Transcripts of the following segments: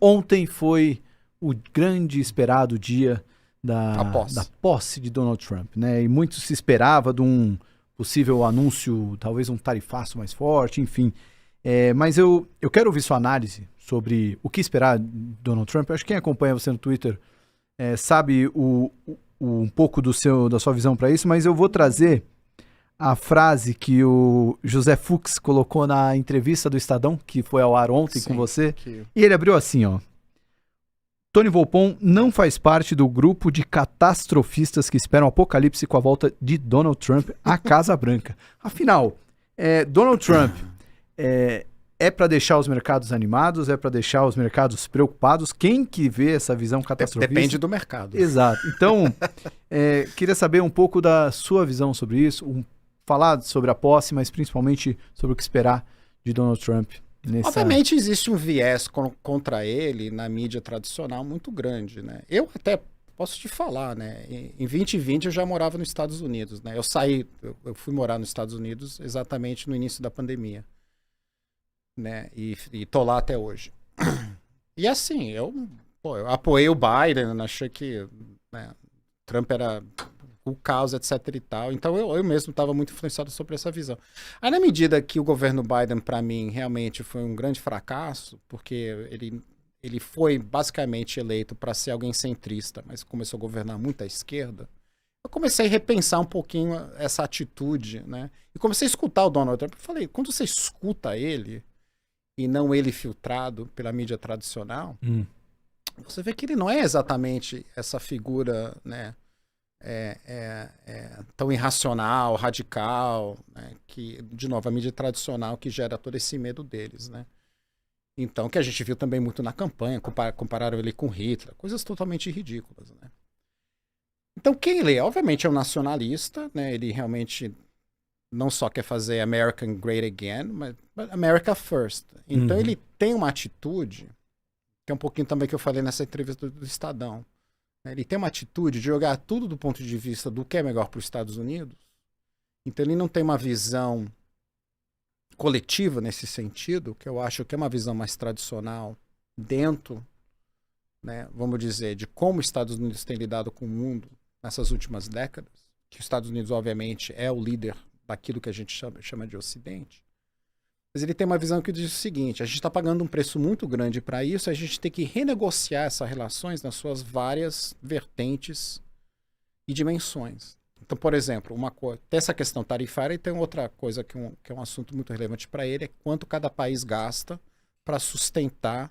Ontem foi o grande esperado dia da posse de Donald Trump, né? E muito se esperava de um possível anúncio, talvez um tarifaço mais forte, enfim. Mas eu quero ouvir sua análise sobre o que esperar de Donald Trump. Eu acho que quem acompanha você no Twitter sabe um pouco da sua visão para isso, mas eu vou trazer a frase que o José Fux colocou na entrevista do Estadão, que foi ao ar ontem com você, e ele abriu assim, ó. Tony Volpon não faz parte do grupo de catastrofistas que esperam o apocalipse com a volta de Donald Trump à Casa Branca. Afinal, Donald Trump é para deixar os mercados animados, é para deixar os mercados preocupados? Quem que vê essa visão catastrofista? Depende do mercado. Exato. Então, queria saber um pouco da sua visão sobre isso, falar sobre a posse, mas principalmente sobre o que esperar de Donald Trump. Obviamente existe um viés contra ele na mídia tradicional muito grande, né? Eu até posso te falar, né? Em 2020 eu já morava nos Estados Unidos, né? Eu fui morar nos Estados Unidos exatamente no início da pandemia, né? E tô lá até hoje. E assim, eu apoiei o Biden, achei que, né, Trump era o caos, etc e tal. Então eu mesmo estava muito influenciado sobre essa visão. Aí na medida que o governo Biden, para mim, realmente foi um grande fracasso, porque ele foi basicamente eleito para ser alguém centrista, mas começou a governar muito à esquerda, eu comecei a repensar um pouquinho essa atitude, né? E comecei a escutar o Donald Trump. Eu falei, quando você escuta ele, e não ele filtrado pela mídia tradicional, você vê que ele não é exatamente essa figura, né? Tão irracional, radical, né? Que, de novo, a mídia tradicional que gera todo esse medo deles, né? Então, que a gente viu também muito na campanha, compararam ele com Hitler, coisas totalmente ridículas, né? Então, quem ele é? Obviamente é um nacionalista, né? Ele realmente não só quer fazer American Great Again, mas America First. Então, ele tem uma atitude, que é um pouquinho também que eu falei nessa entrevista do Estadão. Ele tem uma atitude de jogar tudo do ponto de vista do que é melhor para os Estados Unidos. Então ele não tem uma visão coletiva nesse sentido, que eu acho que é uma visão mais tradicional dentro, né, vamos dizer, de como os Estados Unidos têm lidado com o mundo nessas últimas décadas, que os Estados Unidos, obviamente, é o líder daquilo que a gente chama de Ocidente. Mas ele tem uma visão que diz o seguinte: a gente está pagando um preço muito grande para isso, a gente tem que renegociar essas relações nas suas várias vertentes e dimensões. Então, por exemplo, tem essa questão tarifária e tem outra coisa que é um assunto muito relevante para ele, é quanto cada país gasta para sustentar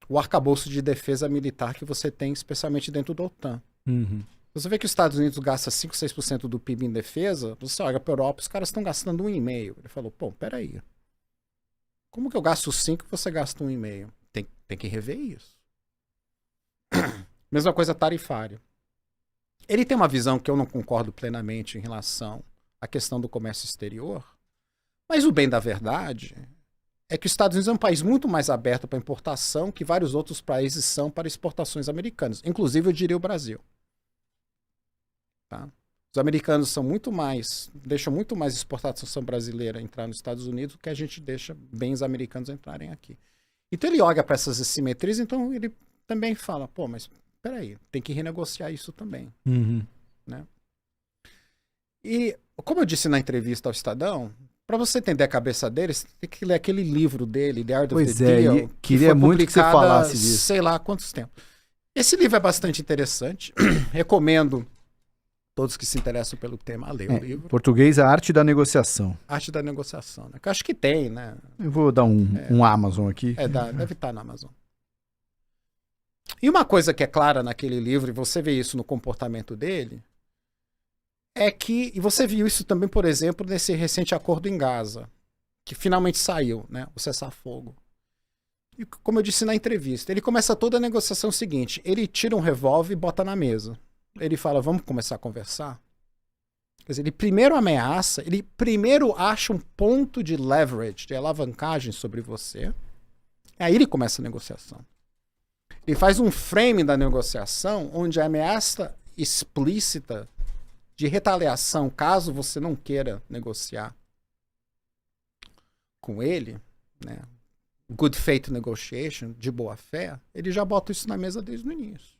o arcabouço de defesa militar que você tem, especialmente dentro da OTAN. Você vê que os Estados Unidos gastam 5, 6% do PIB em defesa, você olha para a Europa, os caras estão gastando 1,5%. Ele falou, pô, peraí. Como que eu gasto 5 e você gasta 1,5? Tem que rever isso. Mesma coisa tarifária. Ele tem uma visão que eu não concordo plenamente em relação à questão do comércio exterior, mas o bem da verdade é que os Estados Unidos é um país muito mais aberto para importação que vários outros países são para exportações americanas. Inclusive, eu diria o Brasil. Tá? Os americanos deixam muito mais exportação brasileira entrar nos Estados Unidos do que a gente deixa bens americanos entrarem aqui. Então ele olha para essas assimetrias, então ele também fala, pô, mas peraí, tem que renegociar isso também. Né? E, como eu disse na entrevista ao Estadão, para você entender a cabeça dele, você tem que ler aquele livro dele, The Art of the Deal, queria muito que você falasse disso. Sei lá há quantos tempos. Esse livro é bastante interessante, recomendo todos que se interessam pelo tema a ler o livro. Em português, A Arte da Negociação. Arte da Negociação, né? Que eu acho que tem, né? Eu vou dar um Amazon aqui. Deve estar na Amazon. E uma coisa que é clara naquele livro, e você vê isso no comportamento dele, é que, e você viu isso também, por exemplo, nesse recente acordo em Gaza, que finalmente saiu, né? O cessar-fogo. E como eu disse na entrevista, ele começa toda a negociação seguinte, ele tira um revólver e bota na mesa. Ele fala, vamos começar a conversar? Quer dizer, ele primeiro ameaça, ele primeiro acha um ponto de leverage, de alavancagem sobre você. Aí ele começa a negociação. Ele faz um frame da negociação onde a ameaça explícita de retaliação, caso você não queira negociar com ele, né, good faith negotiation, de boa fé, ele já bota isso na mesa desde o início.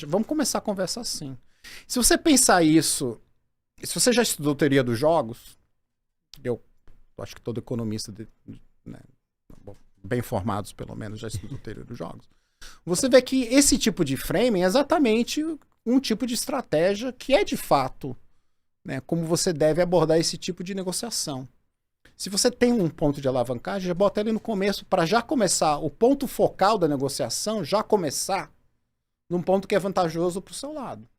Vamos começar a conversar assim. Se você pensar isso, se você já estudou teoria dos jogos, eu acho que todo economista, né, bem formados pelo menos, já estudou teoria dos jogos, você vê que esse tipo de framing é exatamente um tipo de estratégia que é de fato, né, como você deve abordar esse tipo de negociação. Se você tem um ponto de alavancagem, já bota ele no começo, para já começar, o ponto focal da negociação, já começar num ponto que é vantajoso para o seu lado.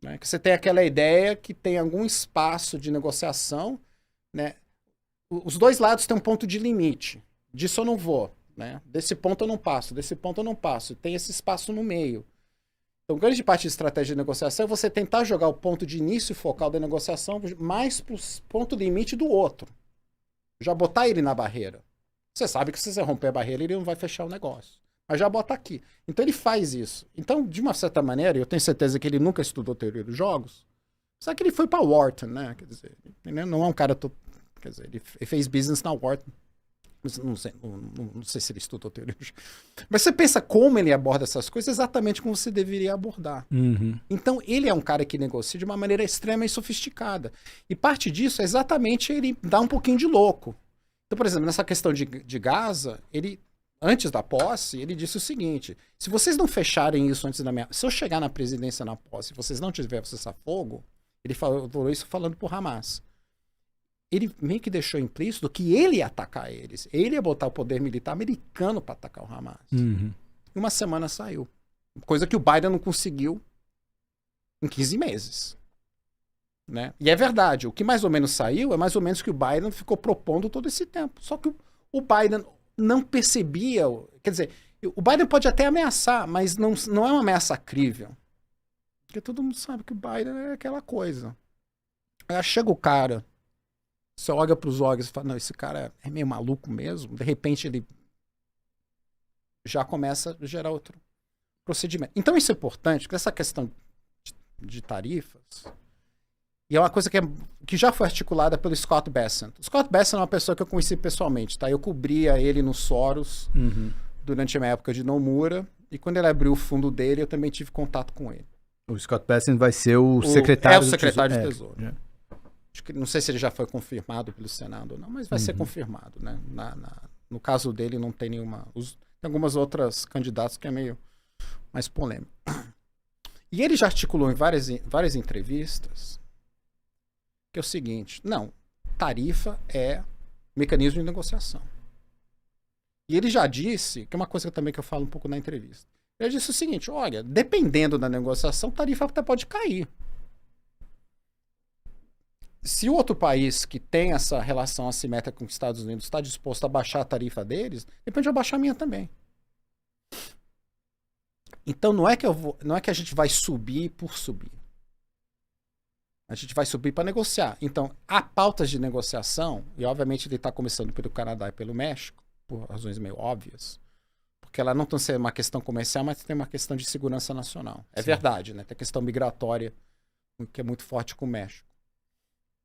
Né? Que você tem aquela ideia que tem algum espaço de negociação, né? Os dois lados têm um ponto de limite. Disso eu não vou. Né? Desse ponto eu não passo, desse ponto eu não passo. Tem esse espaço no meio. Então, grande parte da estratégia de negociação é você tentar jogar o ponto de início focal da negociação mais para o ponto limite do outro. Já botar ele na barreira. Você sabe que se você romper a barreira, ele não vai fechar o negócio. Mas já bota aqui. Então, ele faz isso. Então, de uma certa maneira, eu tenho certeza que ele nunca estudou teoria dos jogos, só que ele foi para Wharton, né? Quer dizer, ele não é um cara... Quer dizer, ele fez business na Wharton. Não sei se ele estudou teoria. Mas você pensa como ele aborda essas coisas, exatamente como você deveria abordar. Então, ele é um cara que negocia de uma maneira extremamente sofisticada. E parte disso é exatamente ele dar um pouquinho de louco. Então, por exemplo, nessa questão de Gaza, ele, antes da posse, ele disse o seguinte: se vocês não fecharem isso antes da minha... Se eu chegar na presidência na posse e vocês não tiverem cessar-fogo, ele falou isso falando pro Hamas. Ele meio que deixou implícito que ele ia atacar eles. Ele ia botar o poder militar americano para atacar o Hamas. E uma semana saiu. Coisa que o Biden não conseguiu em 15 meses. Né? E é verdade. O que mais ou menos saiu é mais ou menos que o Biden ficou propondo todo esse tempo. Só que o Biden não percebia... Quer dizer, o Biden pode até ameaçar, mas não é uma ameaça crível. Porque todo mundo sabe que o Biden é aquela coisa. Aí chega o cara... Você olha para os olhos e fala, não, esse cara é meio maluco mesmo. De repente ele já começa a gerar outro procedimento. Então isso é importante, porque essa questão de tarifas, e é uma coisa que já foi articulada pelo Scott Bessent. O Scott Bessent é uma pessoa que eu conheci pessoalmente, tá? Eu cobria ele no Soros durante a minha época de Nomura, e quando ele abriu o fundo dele, eu também tive contato com ele. O Scott Bessent vai ser o secretário do secretário de Tesouro. Acho que, não sei se ele já foi confirmado pelo Senado ou não, mas vai ser confirmado, né? No caso dele não tem nenhuma... Tem algumas outras candidatos que é meio mais polêmico. E ele já articulou em várias entrevistas que é o seguinte: não, tarifa é mecanismo de negociação. E ele já disse, que é uma coisa também que eu falo um pouco na entrevista, ele disse o seguinte: olha, dependendo da negociação, tarifa até pode cair. Se o outro país que tem essa relação assimétrica com os Estados Unidos está disposto a baixar a tarifa deles, depende de eu baixar a minha também. Então não é que a gente vai subir por subir. A gente vai subir para negociar. Então, há pautas de negociação, e obviamente ele está começando pelo Canadá e pelo México, por razões meio óbvias, porque ela não tem ser uma questão comercial, mas tem uma questão de segurança nacional. É verdade, né? Tem a questão migratória, que é muito forte com o México.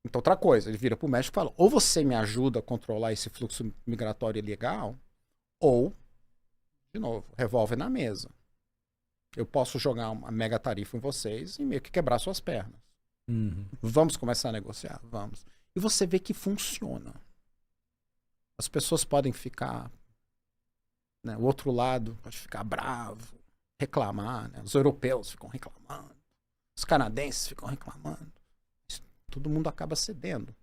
Então, outra coisa, ele vira para o México e fala: ou você me ajuda a controlar esse fluxo migratório ilegal, ou, de novo, revólver na mesa. Eu posso jogar uma mega tarifa em vocês e meio que quebrar suas pernas. Vamos começar a negociar? Vamos. E você vê que funciona. As pessoas podem ficar... Né, o outro lado pode ficar bravo, reclamar. Né, os europeus ficam reclamando. Os canadenses ficam reclamando. Todo mundo acaba cedendo.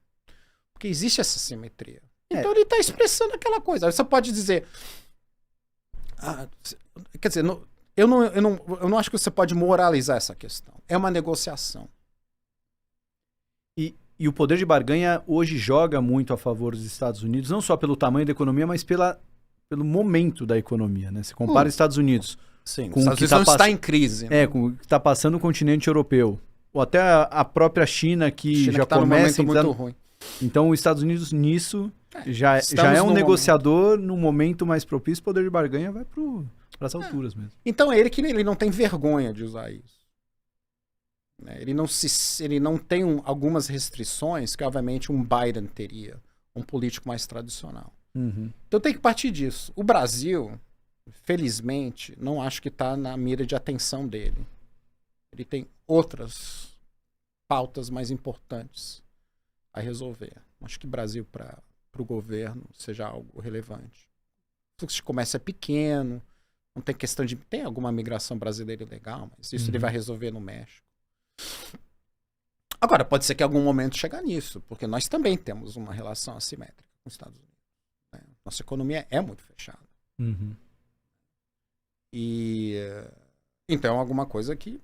Porque existe essa simetria. Então ele está expressando aquela coisa. Aí você pode dizer... quer dizer, eu não acho que você pode moralizar essa questão. É uma negociação. E o poder de barganha hoje joga muito a favor dos Estados Unidos, não só pelo tamanho da economia, mas pelo momento da economia. Né? Você compara os Estados Unidos com o que está em crise. Né? Com o que está passando no continente europeu. Ou até a própria China, que já tá começa... num momento muito ruim. Então, os Estados Unidos, nisso, já é um negociador num momento mais propício. O poder de barganha vai para as alturas mesmo. Então, ele não tem vergonha de usar isso. Ele não tem algumas restrições que, obviamente, um Biden teria, um político mais tradicional. Então tem que partir disso. O Brasil, felizmente, não acho que está na mira de atenção dele. Ele tem outras pautas mais importantes a resolver. Acho que Brasil para o governo seja algo relevante. O fluxo de comércio é pequeno, não tem questão de... Tem alguma migração brasileira legal, mas isso ele vai resolver no México. Agora, pode ser que em algum momento chegue nisso, porque nós também temos uma relação assimétrica com os Estados Unidos. Né? Nossa economia é muito fechada. E então é alguma coisa que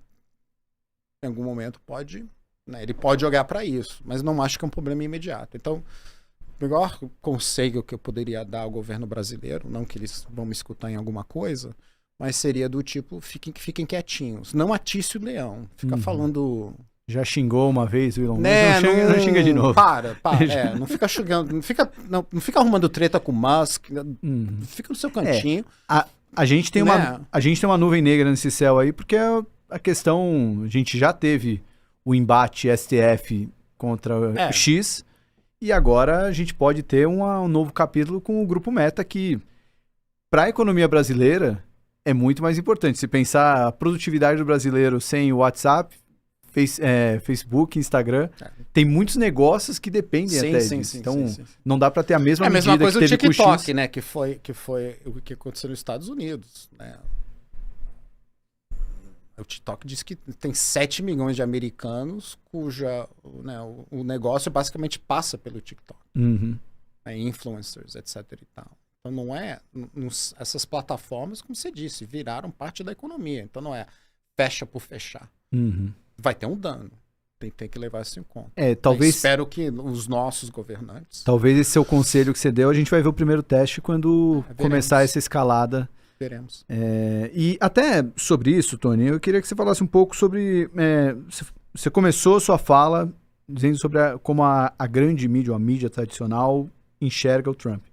em algum momento pode... Né, ele pode jogar para isso, mas não acho que é um problema imediato. Então, o melhor conselho que eu poderia dar ao governo brasileiro, não que eles vão me escutar em alguma coisa, mas seria do tipo, fiquem quietinhos. Não atice o leão. Fica falando... Já xingou uma vez o Elon Musk, não xinga de novo. Para. Não fica xingando, não fica arrumando treta com o Musk, fica no seu cantinho. A gente tem uma nuvem negra nesse céu aí, porque a questão, a gente já teve o embate STF contra o X, e agora a gente pode ter um novo capítulo com o Grupo Meta, que para a economia brasileira é muito mais importante. Se pensar a produtividade do brasileiro sem o WhatsApp, Facebook, Instagram, tem muitos negócios que dependem disso. Então, não dá para ter a mesma medida mesma coisa que teve o TikTok, com o X. né? Que foi o que aconteceu nos Estados Unidos, né? O TikTok diz que tem 7 milhões de americanos cuja o negócio basicamente passa pelo TikTok. Influencers, etc. e tal. Então não é... essas plataformas, como você disse, viraram parte da economia. Então não é fecha por fechar. Vai ter um dano. Tem que levar isso em conta. Talvez... Espero que os nossos governantes... Talvez esse seu conselho que você deu, a gente vai ver o primeiro teste quando começar essa escalada. Veremos. E até sobre isso, Tony, eu queria que você falasse um pouco sobre... você começou sua fala dizendo sobre como a grande mídia, ou a mídia tradicional, enxerga o Trump.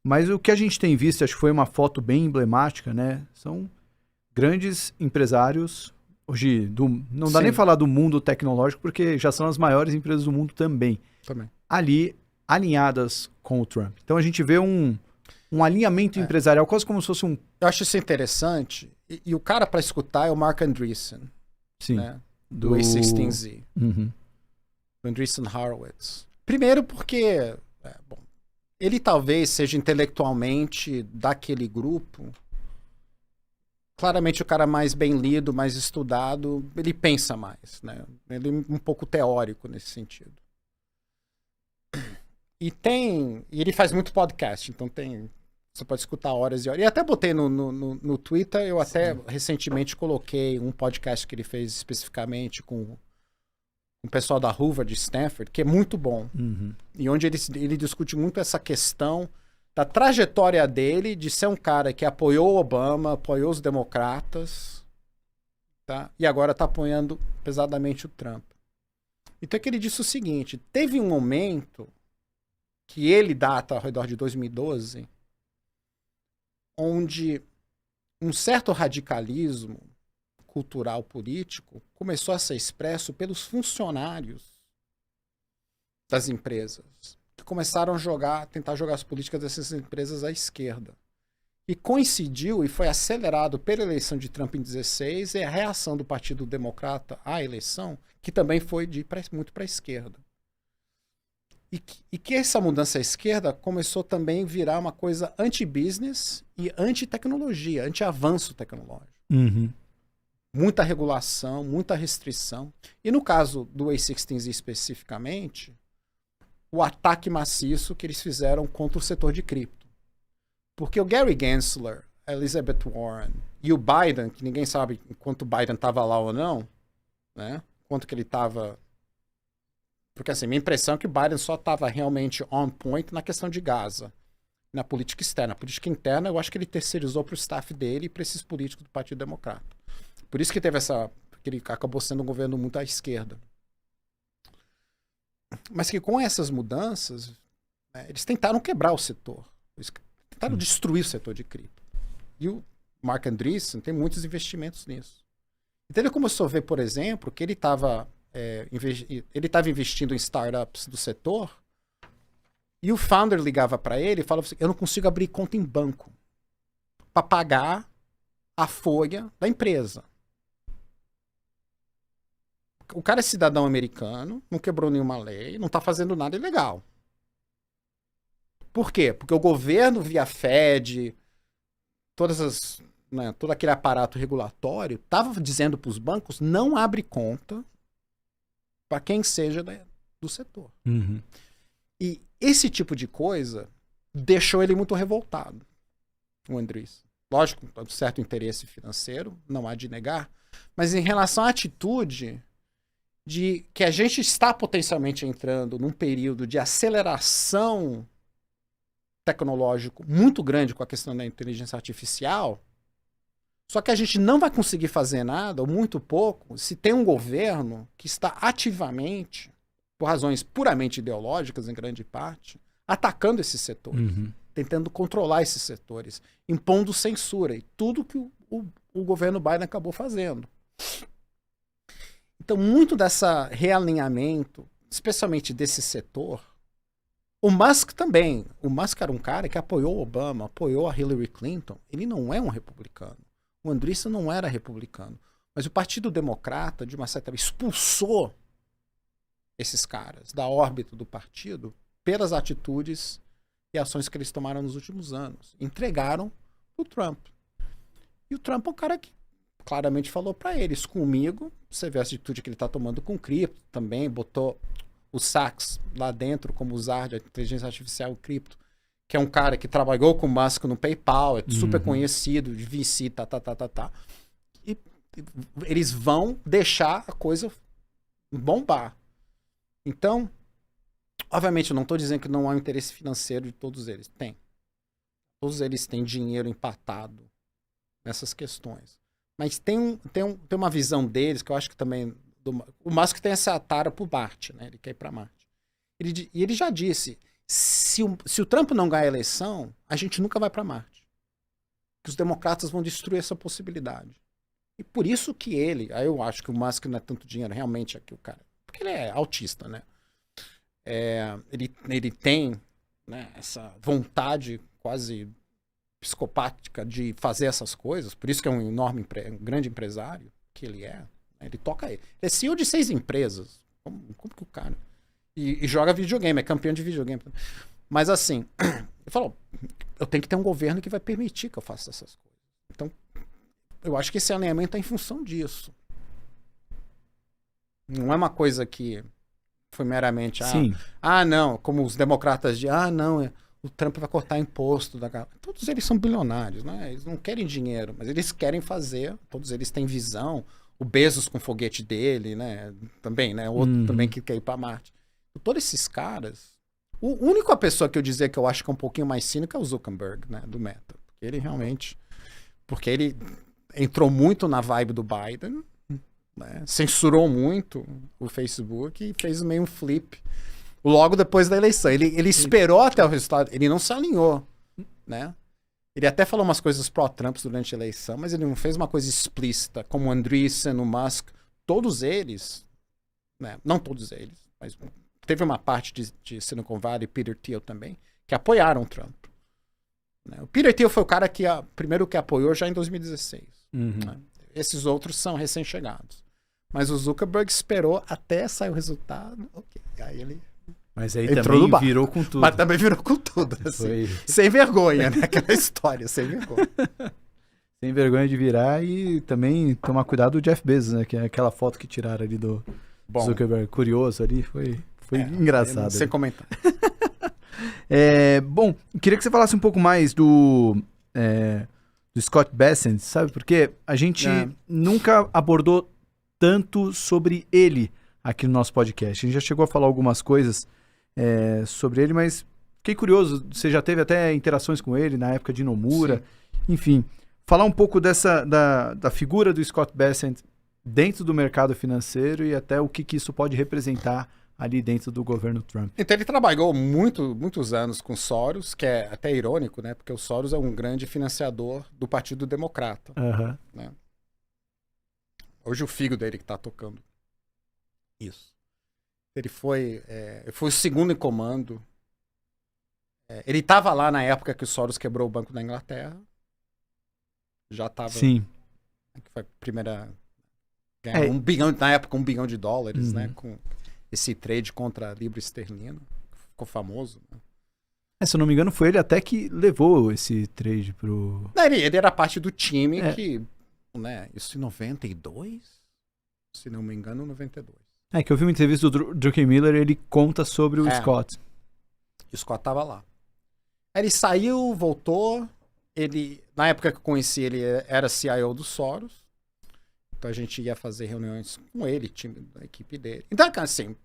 Mas o que a gente tem visto, acho que foi uma foto bem emblemática, né? São grandes empresários... Hoje, não dá nem falar do mundo tecnológico, porque já são as maiores empresas do mundo também. Ali, alinhadas com o Trump. Então a gente vê um alinhamento empresarial, quase como se fosse um... Eu acho isso interessante. E o cara para escutar é o Mark Andreessen. Sim. Né? Do A16Z. Do Andreessen Horowitz. Primeiro porque ele talvez seja intelectualmente daquele grupo... Claramente o cara mais bem lido, mais estudado, ele pensa mais, né? Ele é um pouco teórico nesse sentido. E ele faz muito podcast, então você pode escutar horas e horas. E até botei no Twitter, eu até recentemente coloquei um podcast que ele fez especificamente com o pessoal da Harvard, de Stanford, que é muito bom. E onde ele discute muito essa questão da trajetória dele de ser um cara que apoiou o Obama, apoiou os democratas, tá? E agora está apoiando pesadamente o Trump. Então é que ele disse o seguinte, teve um momento que ele data ao redor de 2012, onde um certo radicalismo cultural político começou a ser expresso pelos funcionários das empresas, que começaram a tentar jogar as políticas dessas empresas à esquerda. E coincidiu e foi acelerado pela eleição de Trump em 2016 e a reação do Partido Democrata à eleição, que também foi muito para a esquerda. E que essa mudança à esquerda começou também a virar uma coisa anti-business e anti-tecnologia, anti-avanço tecnológico. Muita regulação, muita restrição. E no caso do A16Z especificamente, o ataque maciço que eles fizeram contra o setor de cripto. Porque o Gary Gensler, a Elizabeth Warren e o Biden, que ninguém sabe quanto o Biden estava lá ou não, né? Quanto que ele estava... Porque assim, minha impressão é que o Biden só estava realmente on point na questão de Gaza, na política externa. A política interna, eu acho que ele terceirizou para o staff dele e para esses políticos do Partido Democrata. Por isso que teve que ele acabou sendo um governo muito à esquerda. Mas que com essas mudanças, né, eles tentaram quebrar o setor. Eles tentaram destruir o setor de cripto. E o Mark Andreessen tem muitos investimentos nisso. Então ele começou a ver, por exemplo, que ele estava investindo em startups do setor E o founder ligava para ele e falava assim, eu não consigo abrir conta em banco para pagar a folha da empresa. O cara é cidadão americano, não quebrou nenhuma lei, não está fazendo nada ilegal. Por quê? Porque o governo, via Fed, todo aquele aparato regulatório, estava dizendo para os bancos, não abre conta para quem seja do setor. Uhum. E esse tipo de coisa deixou ele muito revoltado, o Andreessen. Lógico, um certo interesse financeiro, não há de negar, mas em relação à atitude de que a gente está potencialmente entrando num período de aceleração tecnológico muito grande com a questão da inteligência artificial, só que a gente não vai conseguir fazer nada, ou muito pouco, se tem um governo que está ativamente, por razões puramente ideológicas, em grande parte, atacando esses setores, tentando controlar esses setores, impondo censura, e tudo que o governo Biden acabou fazendo. Então, muito dessa realinhamento, especialmente desse setor, o Musk também. O Musk era um cara que apoiou o Obama, apoiou a Hillary Clinton. Ele não é um republicano. O Andreessen não era republicano. Mas o Partido Democrata, de uma certa forma, expulsou esses caras da órbita do partido pelas atitudes e ações que eles tomaram nos últimos anos. Entregaram o Trump. E o Trump é um cara que claramente falou para eles, comigo, você vê a atitude que ele está tomando com cripto também, botou o Sachs lá dentro como usar de inteligência artificial cripto, que é um cara que trabalhou com o Musk no PayPal, é super conhecido, de VC, e eles vão deixar a coisa bombar. Então, obviamente, eu não estou dizendo que não há interesse financeiro de todos eles. Tem. Todos eles têm dinheiro empatado nessas questões. Mas tem uma visão deles que eu acho que também... O Musk tem essa tara pro Marte, né? Ele quer ir para Marte. E ele já disse, se o Trump não ganhar a eleição, a gente nunca vai para Marte. Que os democratas vão destruir essa possibilidade. E por isso que aí eu acho que o Musk não é tanto dinheiro, realmente, aqui o cara. Porque ele é autista, né? Ele tem, né, essa vontade quase psicopática de fazer essas coisas, por isso que é um grande empresário que ele é. Ele toca ele. Ele é CEO de 6 empresas. Como que o cara... E joga videogame, é campeão de videogame. Mas assim, ele falou, eu tenho que ter um governo que vai permitir que eu faça essas coisas. Então, eu acho que esse alinhamento está em função disso. Não é uma coisa que foi meramente... não, como os democratas o Trump vai cortar imposto. Todos eles são bilionários, né? Eles não querem dinheiro, mas eles querem fazer. Todos eles têm visão. O Bezos com o foguete dele, né? Também, né? Outro também que quer ir para Marte. Todos esses caras... A única pessoa que eu dizer que eu acho que é um pouquinho mais cínico é o Zuckerberg, né? Do Meta. Ele realmente... Porque ele entrou muito na vibe do Biden, né? Censurou muito o Facebook e fez meio um flip logo depois da eleição. Ele esperou até o resultado, ele não se alinhou, né? Ele até falou umas coisas pró-Trump durante a eleição, mas ele não fez uma coisa explícita, como o Andreessen, o Musk, todos eles, né? Não todos eles, mas teve uma parte de Silicon Valley, Peter Thiel também, que apoiaram o Trump. Né? O Peter Thiel foi o cara que primeiro que apoiou já em 2016. Né? Esses outros são recém-chegados. Mas o Zuckerberg esperou até sair o resultado. Okay. Aí ele... Mas aí também virou com tudo. Mas também virou com tudo. Assim. Sem vergonha, né? Aquela história, sem vergonha. Sem vergonha de virar e também tomar cuidado do Jeff Bezos, né? Que é aquela foto que tiraram ali do Zuckerberg. Curioso ali, foi engraçado. Sem comentar. Bom, queria que você falasse um pouco mais do Scott Bessent, sabe? Porque a gente nunca abordou tanto sobre ele aqui no nosso podcast. A gente já chegou a falar algumas coisas sobre ele, mas fiquei curioso. Você já teve até interações com ele na época de Nomura. Sim. Enfim, falar um pouco da figura do Scott Bessent dentro do mercado financeiro e até o que isso pode representar ali dentro do governo Trump. Então ele trabalhou muitos anos com Soros, que é até irônico, né? Porque o Soros é um grande financiador do Partido Democrata. Né? Hoje o filho dele que está tocando isso. Ele foi o segundo em comando Ele estava lá na época que o Soros quebrou o Banco da Inglaterra. Já estava. Sim. Que foi a primeira. $1 bilhão, na época, $1 bilhão, né? Com esse trade contra a libra esterlina. Ficou famoso. Né? Se eu não me engano, foi ele até que levou esse trade pro. Não, ele era parte do time que. Né, isso em 92? Se não me engano, 92. Que eu vi uma entrevista do Druckenmiller, ele conta sobre o Scott. E o Scott estava lá. Aí ele saiu, voltou. Na época que eu conheci ele, era CIO do Soros. Então a gente ia fazer reuniões com ele, time da equipe dele. Então, assim,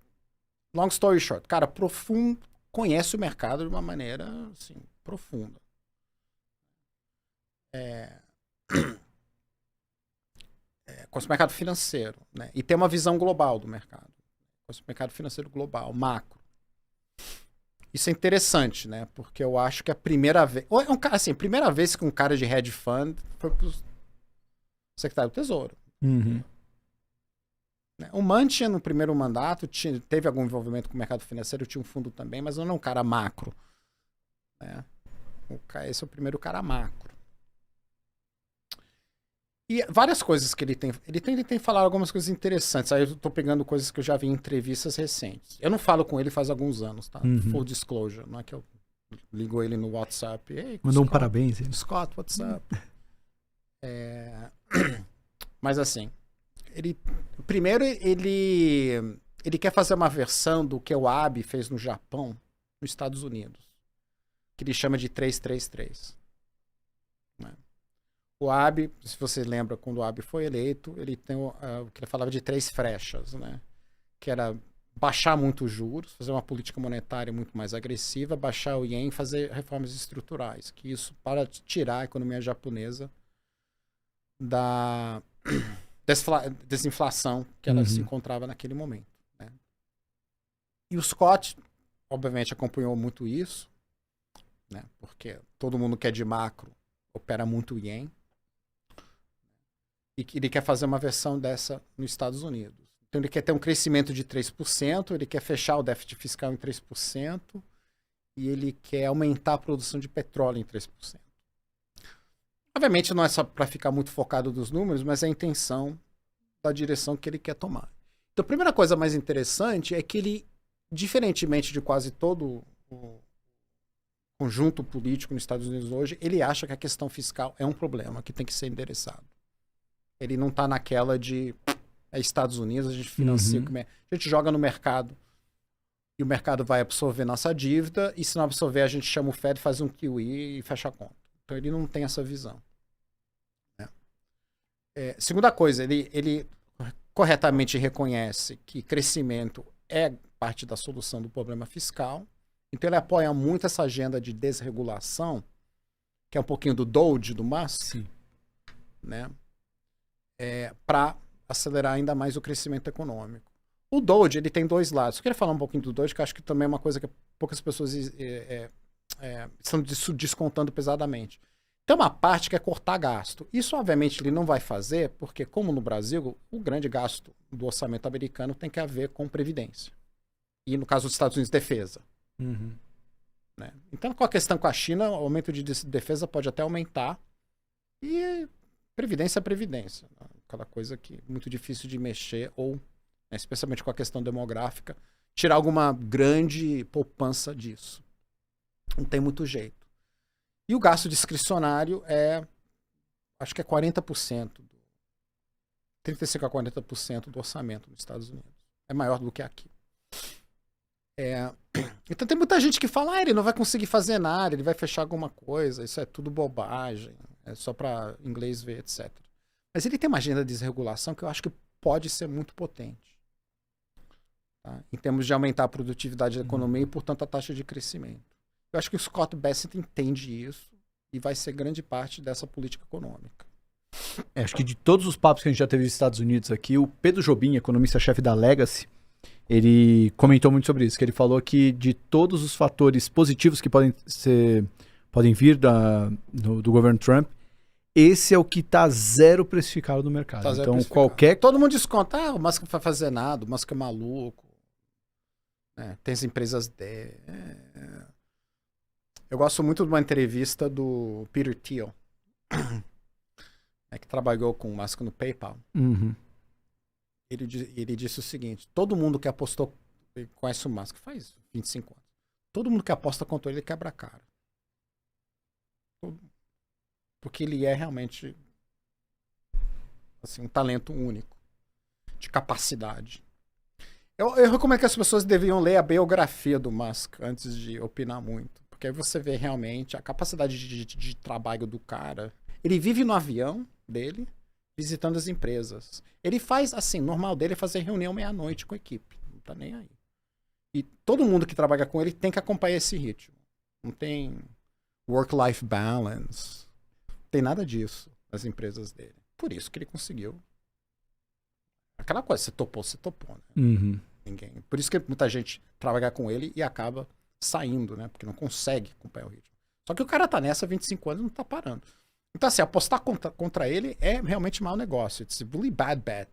long story short, cara, profundo, conhece o mercado de uma maneira, assim, profunda. Conhece o mercado financeiro, né? E tem uma visão global do mercado. Conhece o mercado financeiro global, macro. Isso é interessante, né? Porque eu acho que a primeira vez... Assim, a primeira vez que um cara de hedge fund foi pro secretário do Tesouro. O Manchin, no primeiro mandato, teve algum envolvimento com o mercado financeiro, tinha um fundo também, mas não é um cara macro. Né? Esse é o primeiro cara macro. E várias coisas que ele tem. Ele tem falado algumas coisas interessantes. Aí eu tô pegando coisas que eu já vi em entrevistas recentes. Eu não falo com ele faz alguns anos, tá? Full disclosure. Não é que eu ligo ele no WhatsApp. Mandou um parabéns. Scott, what's up? Mas assim, primeiro ele quer fazer uma versão do que o Abe fez no Japão, nos Estados Unidos. Que ele chama de 333. Né? O Abe, se você lembra, quando o Abe foi eleito, ele tem o que ele falava de 3 frechas, né? Que era baixar muito os juros, fazer uma política monetária muito mais agressiva, baixar o ien, fazer reformas estruturais, que isso para tirar a economia japonesa da desinflação que ela se encontrava naquele momento. Né? E o Scott, obviamente, acompanhou muito isso, né? Porque todo mundo que é de macro opera muito ien. E que ele quer fazer uma versão dessa nos Estados Unidos. Então ele quer ter um crescimento de 3%, ele quer fechar o déficit fiscal em 3%, e ele quer aumentar a produção de petróleo em 3%. Obviamente não é só para ficar muito focado nos números, mas é a intenção da direção que ele quer tomar. Então a primeira coisa mais interessante é que ele, diferentemente de quase todo o conjunto político nos Estados Unidos hoje, ele acha que a questão fiscal é um problema que tem que ser endereçado. Ele não está naquela de Estados Unidos, a gente financia, a gente joga no mercado e o mercado vai absorver nossa dívida e se não absorver a gente chama o Fed, faz um QE e fecha a conta. Então ele não tem essa visão. Né? Segunda coisa, ele corretamente reconhece que crescimento é parte da solução do problema fiscal. Então ele apoia muito essa agenda de desregulação, que é um pouquinho do Doge, do Musk. Sim. Né? Para acelerar ainda mais o crescimento econômico. O Doge, ele tem 2 lados. Eu queria falar um pouquinho do Doge, que eu acho que também é uma coisa que poucas pessoas estão descontando pesadamente. Tem uma parte que é cortar gasto. Isso, obviamente, ele não vai fazer, porque, como no Brasil, o grande gasto do orçamento americano tem que ver com previdência. E, no caso dos Estados Unidos, defesa. Né? Então, com a questão com a China, o aumento de defesa pode até aumentar. E previdência é previdência. Né? Aquela coisa que é muito difícil de mexer, ou, né, especialmente com a questão demográfica, tirar alguma grande poupança disso. Não tem muito jeito. E o gasto discricionário acho que é 40%, 35% a 40% do orçamento nos Estados Unidos. É maior do que aqui. Então tem muita gente que fala, ele não vai conseguir fazer nada, ele vai fechar alguma coisa, isso é tudo bobagem, é só para inglês ver, etc. Mas ele tem uma agenda de desregulação que eu acho que pode ser muito potente. Tá? Em termos de aumentar a produtividade da economia e, portanto, a taxa de crescimento. Eu acho que o Scott Bessent entende isso e vai ser grande parte dessa política econômica. Acho que de todos os papos que a gente já teve nos Estados Unidos aqui, o Pedro Jobim, economista-chefe da Legacy, ele comentou muito sobre isso, que ele falou que de todos os fatores positivos que podem vir do governo Trump, esse é o que está zero precificado no mercado. Tá então, qualquer... Todo mundo desconta, o Musk não vai fazer nada, o Musk é maluco. Tem as empresas dele. Eu gosto muito de uma entrevista do Peter Thiel, que trabalhou com o Musk no PayPal. Uhum. Ele disse o seguinte: todo mundo que apostou, conhece o Musk faz 25 anos, todo mundo que aposta contra ele quebra a cara. Porque ele é realmente assim, um talento único, de capacidade. Eu recomendo que as pessoas deviam ler a biografia do Musk antes de opinar muito. Porque aí você vê realmente a capacidade de trabalho do cara. Ele vive no avião dele, visitando as empresas. Ele faz, assim, normal dele é fazer reunião meia-noite com a equipe. Não tá nem aí. E todo mundo que trabalha com ele tem que acompanhar esse ritmo. Não tem work-life balance. Não tem nada disso nas empresas dele. Por isso que ele conseguiu. Aquela coisa, você topou, né? Uhum. Ninguém. Por isso que muita gente trabalha com ele e acaba saindo, né? Porque não consegue acompanhar o ritmo. Só que o cara tá nessa há 25 anos e não tá parando. Então, assim, apostar contra ele é realmente mau negócio. It's really bad,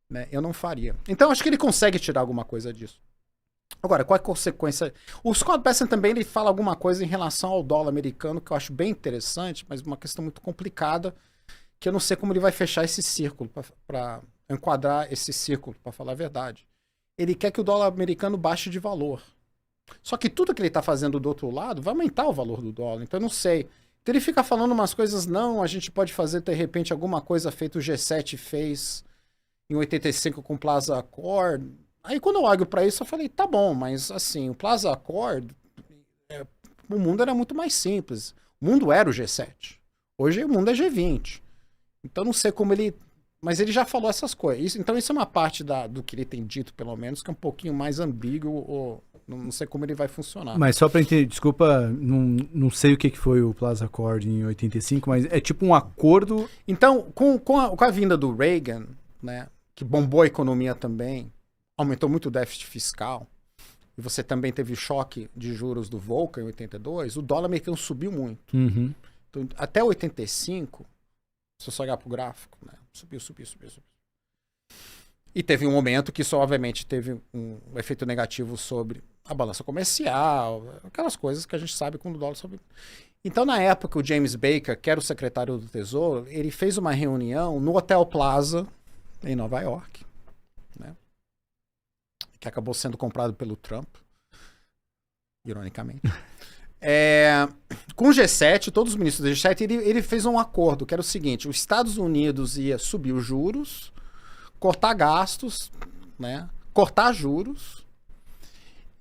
né? Eu não faria. Então, acho que ele consegue tirar alguma coisa disso. Agora, qual é a consequência? O Scott Bessent também ele fala alguma coisa em relação ao dólar americano que eu acho bem interessante, mas uma questão muito complicada, que eu não sei como ele vai fechar esse círculo para enquadrar esse círculo, para falar a verdade. Ele quer que o dólar americano baixe de valor. Só que tudo que ele está fazendo do outro lado vai aumentar o valor do dólar. Então eu não sei. Então ele fica falando umas coisas, não, a gente pode fazer de repente alguma coisa feita o G7 fez em 85 com o Plaza Accord. Aí quando eu olho para isso eu falei, tá bom, mas assim, o Plaza Accord, o mundo era muito mais simples. O mundo era o G7. Hoje o mundo é G20. Então não sei como ele... Mas ele já falou essas coisas. Então isso é uma parte do que ele tem dito, pelo menos, que é um pouquinho mais ambíguo, ou não sei como ele vai funcionar. Mas só para entender, desculpa, não sei o que foi o Plaza Accord em 85, mas é tipo um acordo... Então, com a vinda do Reagan, né, que bombou a economia também, aumentou muito o déficit fiscal, e você também teve choque de juros do Volcker em 82, o dólar americano subiu muito. Uhum. Então, até 85, se você olhar para o gráfico, né, subiu. E teve um momento que isso, obviamente, teve um efeito negativo sobre a balança comercial, aquelas coisas que a gente sabe quando o dólar sobe. Então, na época, o James Baker, que era o secretário do Tesouro, ele fez uma reunião no Hotel Plaza, em Nova York, né, que acabou sendo comprado pelo Trump, ironicamente. Com o G7, todos os ministros do G7, ele fez um acordo, que era o seguinte: os Estados Unidos ia subir os juros, cortar gastos, né, cortar juros,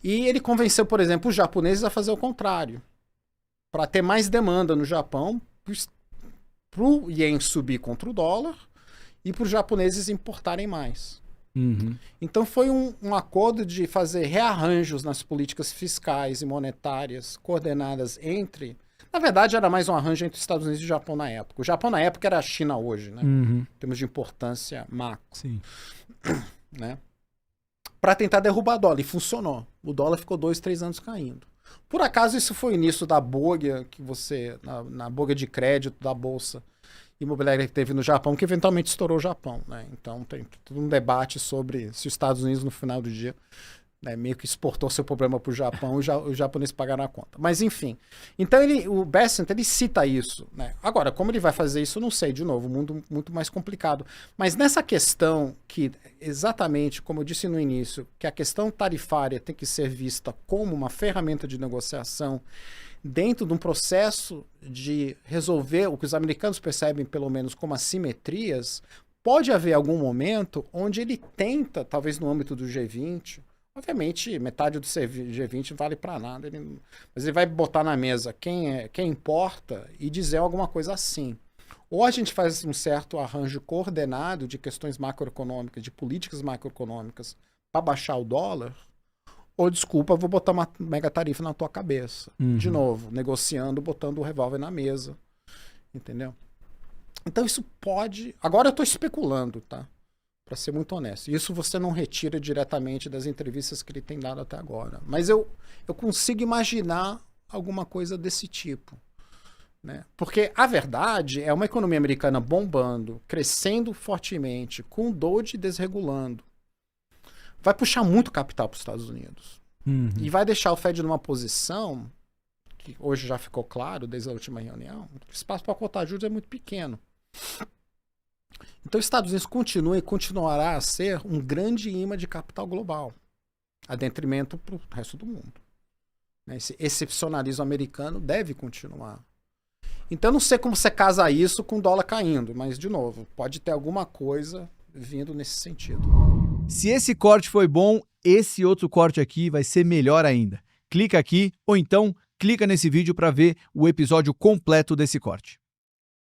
e ele convenceu, por exemplo, os japoneses a fazer o contrário, para ter mais demanda no Japão, para o ien subir contra o dólar e para os japoneses importarem mais. Uhum. Então foi um acordo de fazer rearranjos nas políticas fiscais e monetárias coordenadas entre... Na verdade, era mais um arranjo entre os Estados Unidos e o Japão na época. O Japão na época era a China hoje, né? Uhum. Em termos de importância macro. Sim. Né? Para tentar derrubar o dólar. E funcionou. O dólar ficou 2, 3 anos caindo. Por acaso, isso foi o início da bolha que você... Na bolha de crédito da Bolsa imobiliária que teve no Japão, que eventualmente estourou o Japão, né? Então tem todo um debate sobre se os Estados Unidos no final do dia, né, meio que exportou seu problema para o Japão e os japoneses pagaram a conta. Mas enfim, então o Bessent, ele cita isso, né? Agora, como ele vai fazer isso, eu não sei, de novo, um mundo muito mais complicado. Mas nessa questão que, exatamente como eu disse no início, que a questão tarifária tem que ser vista como uma ferramenta de negociação dentro de um processo de resolver o que os americanos percebem, pelo menos, como assimetrias, pode haver algum momento onde ele tenta, talvez no âmbito do G20, obviamente metade do G20 não vale para nada, mas ele vai botar na mesa quem importa e dizer alguma coisa assim. Ou a gente faz um certo arranjo coordenado de questões macroeconômicas, de políticas macroeconômicas, para baixar o dólar, ou, desculpa, vou botar uma mega tarifa na tua cabeça. Uhum. De novo, negociando, botando o revólver na mesa. Entendeu? Então isso pode... Agora eu estou especulando, tá? Para ser muito honesto. Isso você não retira diretamente das entrevistas que ele tem dado até agora. Mas eu consigo imaginar alguma coisa desse tipo. Né? Porque a verdade é uma economia americana bombando, crescendo fortemente, com o Doge desregulando. Vai puxar muito capital para os Estados Unidos. Uhum. E vai deixar o Fed numa posição que hoje já ficou claro desde a última reunião, o espaço para cortar juros é muito pequeno. Então, os Estados Unidos continua e continuará a ser um grande imã de capital global, a detrimento para o resto do mundo. Esse excepcionalismo americano deve continuar. Então, eu não sei como você casa isso com o dólar caindo, mas, de novo, pode ter alguma coisa vindo nesse sentido. Se esse corte foi bom, esse outro corte aqui vai ser melhor ainda. Clica aqui ou então clica nesse vídeo para ver o episódio completo desse corte.